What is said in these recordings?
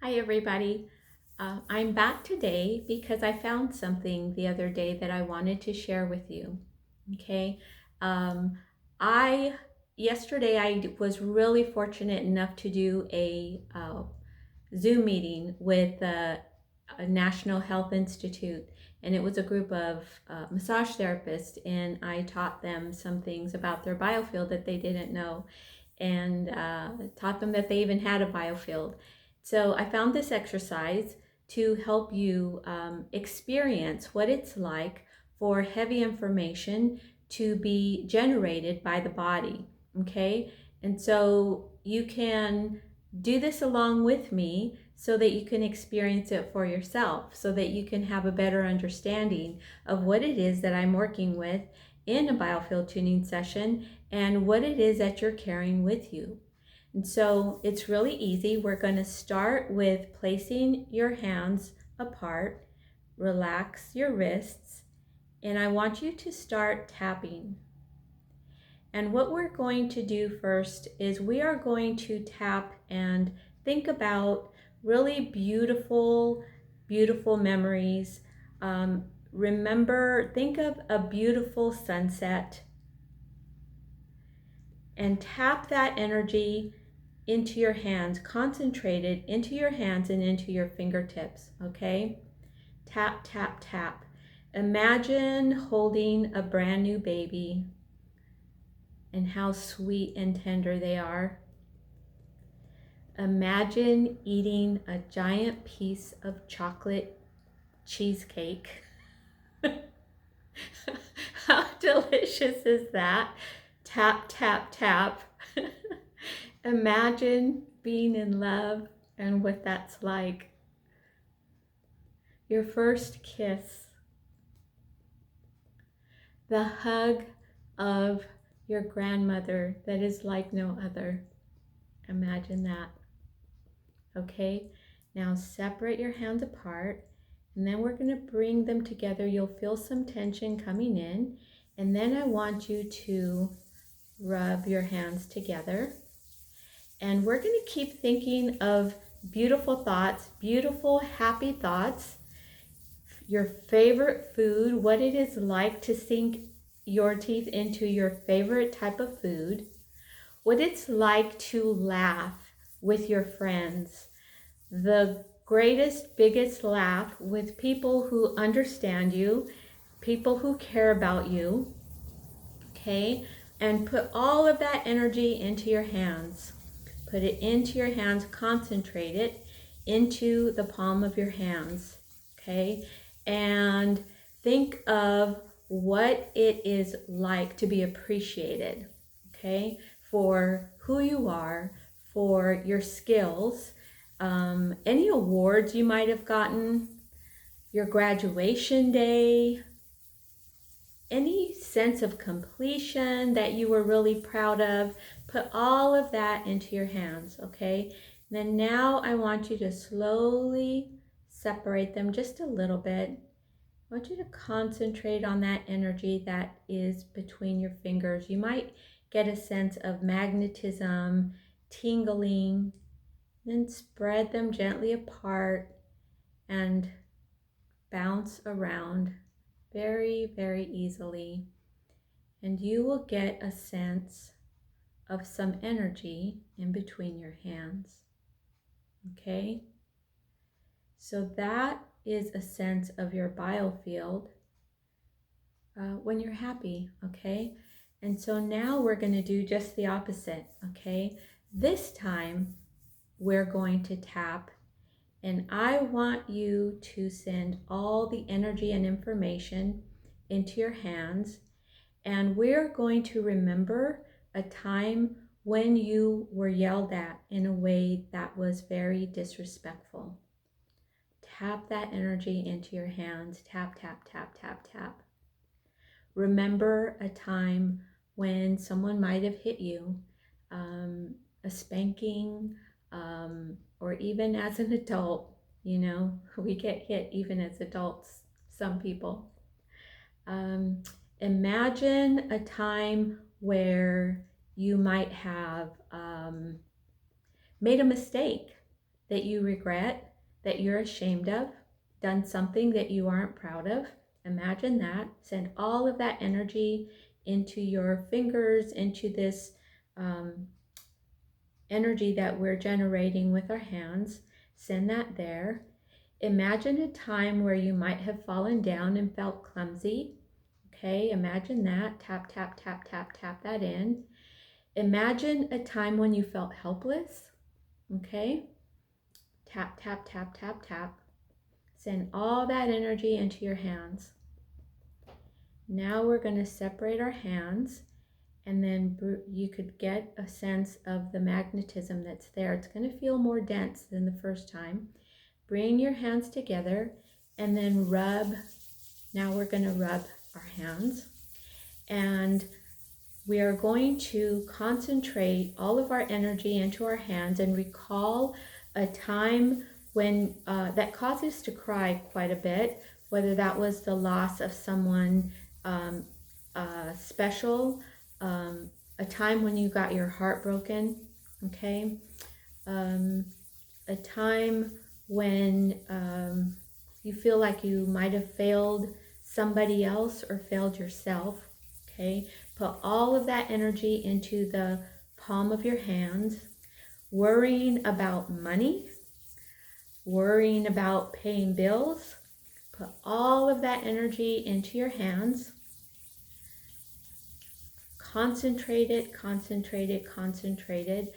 Hi, everybody. I'm back today because I found something the other day that I wanted to share with you. Okay. Um, I Yesterday I was really fortunate enough to do a Zoom meeting with a National Health Institute, and it was a group of massage therapists, and I taught them some things about their biofield that they didn't know, and taught them that they even had a biofield. So I found this exercise to help you experience what it's like for heavy information to be generated by the body. Okay, and so you can do this along with me so that you can experience it for yourself, so that you can have a better understanding of what it is that I'm working with in a biofield tuning session and what it is that you're carrying with you. And so it's really easy. We're going to start with placing your hands apart, relax your wrists, and I want you to start tapping. And what we're going to do first is we are going to tap and think about really beautiful, beautiful memories. Think of a beautiful sunset and tap that energy into your hands, concentrated into your hands and into your fingertips, okay? Tap, tap, tap. Imagine holding a brand new baby and how sweet and tender they are. Imagine eating a giant piece of chocolate cheesecake. How delicious is that? Tap, tap, tap. Imagine being in love and what that's like. Your first kiss. The hug of your grandmother that is like no other. Imagine that. Okay, now separate your hands apart, and then we're going to bring them together. You'll feel some tension coming in, and then I want you to rub your hands together. And we're going to keep thinking of beautiful thoughts, beautiful, happy thoughts, your favorite food, what it is like to sink your teeth into your favorite type of food, what it's like to laugh with your friends, the greatest, biggest laugh with people who understand you, people who care about you, okay? And put all of that energy into your hands. Put it into your hands, concentrate it into the palm of your hands, okay? And think of what it is like to be appreciated, okay? For who you are, for your skills, any awards you might have gotten, your graduation day, any sense of completion that you were really proud of. Put all of that into your hands, okay? And then now I want you to slowly separate them just a little bit. I want you to concentrate on that energy that is between your fingers. You might get a sense of magnetism, tingling. Then spread them gently apart and bounce around very, very easily. And you will get a sense of some energy in between your hands. Okay? So that is a sense of your biofield when you're happy. Okay? And so now we're going to do just the opposite. Okay? This time we're going to tap, and I want you to send all the energy and information into your hands, and we're going to remember a time when you were yelled at in a way that was very disrespectful. Tap that energy into your hands. Tap, tap, tap, tap, tap. Remember a time when someone might have hit you, a spanking, or even as an adult. You know, we get hit even as adults, some people. Imagine a time where you might have made a mistake that you regret, that you're ashamed of, done something that you aren't proud of. Imagine that. Send all of that energy into your fingers, into this energy that we're generating with our hands. Send that there. Imagine a time where you might have fallen down and felt clumsy. Okay, imagine that. Tap, tap, tap, tap, tap that in. Imagine a time when you felt helpless. Okay, tap, tap, tap, tap, tap. Send all that energy into your hands. Now we're going to separate our hands, and then you could get a sense of the magnetism that's there. It's going to feel more dense than the first time. Bring your hands together and then rub. Now we're going to rub our hands, and we are going to concentrate all of our energy into our hands and recall a time when that caused us to cry quite a bit, whether that was the loss of someone special, a time when you got your heart broken, okay, a time when you feel like you might have failed somebody else or failed yourself, okay. Put all of that energy into the palm of your hands, worrying about money, worrying about paying bills. Put all of that energy into your hands. Concentrated, concentrated, concentrated.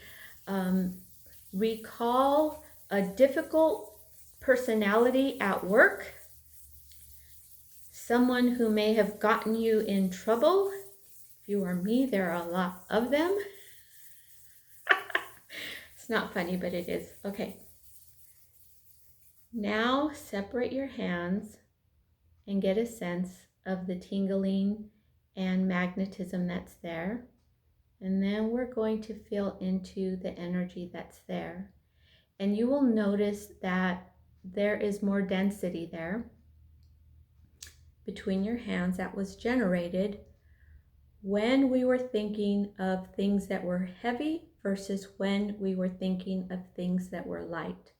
Recall a difficult personality at work, someone who may have gotten you in trouble. If you are me, there are a lot of them. It's not funny, but it is. Okay. Now separate your hands and get a sense of the tingling and magnetism that's there. And then we're going to feel into the energy that's there. And you will notice that there is more density there between your hands that was generated when we were thinking of things that were heavy versus when we were thinking of things that were light.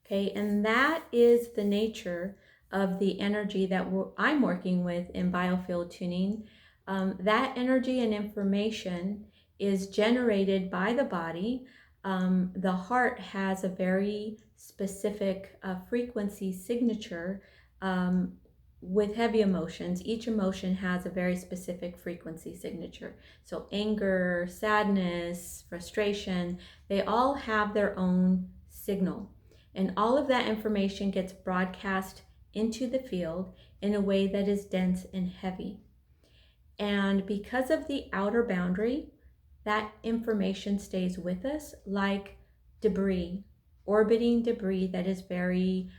Okay, and that is the nature of the energy that I'm working with in Biofield tuning. That energy and information is generated by the body. The heart has a very specific frequency signature with heavy emotions. Each emotion has a very specific frequency signature. So anger, sadness, frustration, they all have their own signal. And all of that information gets broadcast into the field in a way that is dense and heavy. And because of the outer boundary, that information stays with us like debris, orbiting debris that is very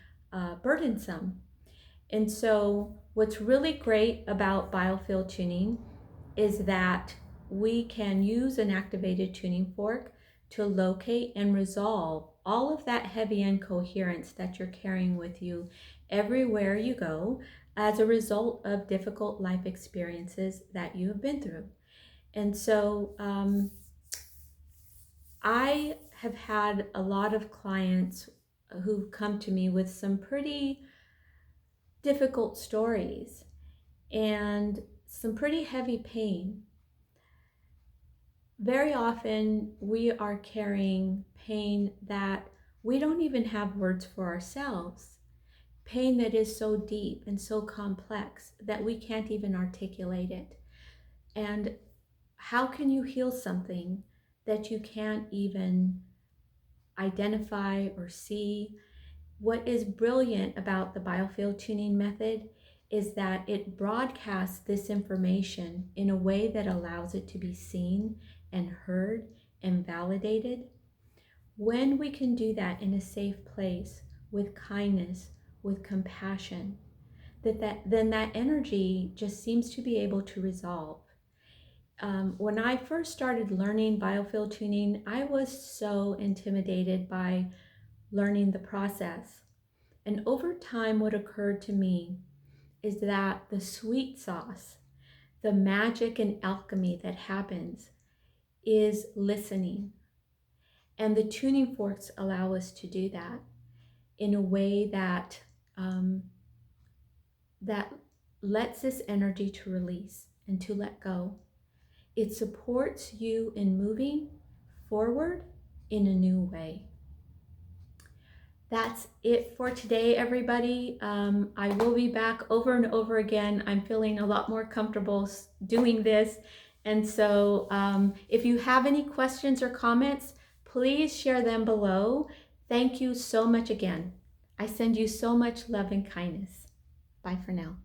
burdensome. And so what's really great about Biofield tuning is that we can use an activated tuning fork to locate and resolve all of that heavy incoherence that you're carrying with you everywhere you go as a result of difficult life experiences that you have been through. And so I have had a lot of clients who've come to me with some pretty difficult stories and some pretty heavy pain. Very often we are carrying pain that we don't even have words for ourselves. Pain that is so deep and so complex that we can't even articulate it. And how can you heal something that you can't even identify or see? What is brilliant about the Biofield tuning method is that it broadcasts this information in a way that allows it to be seen and heard and validated. When we can do that in a safe place with kindness, with compassion, then that energy just seems to be able to resolve. When I first started learning Biofield tuning, I was so intimidated by learning the process. And over time, what occurred to me is that the sweet sauce, the magic and alchemy that happens is listening. And the tuning forks allow us to do that in a way that that lets this energy to release and to let go. It supports you in moving forward in a new way. That's it for today, everybody. I will be back over and over again. I'm feeling a lot more comfortable doing this. And so if you have any questions or comments, please share them below. Thank you so much again. I send you so much love and kindness. Bye for now.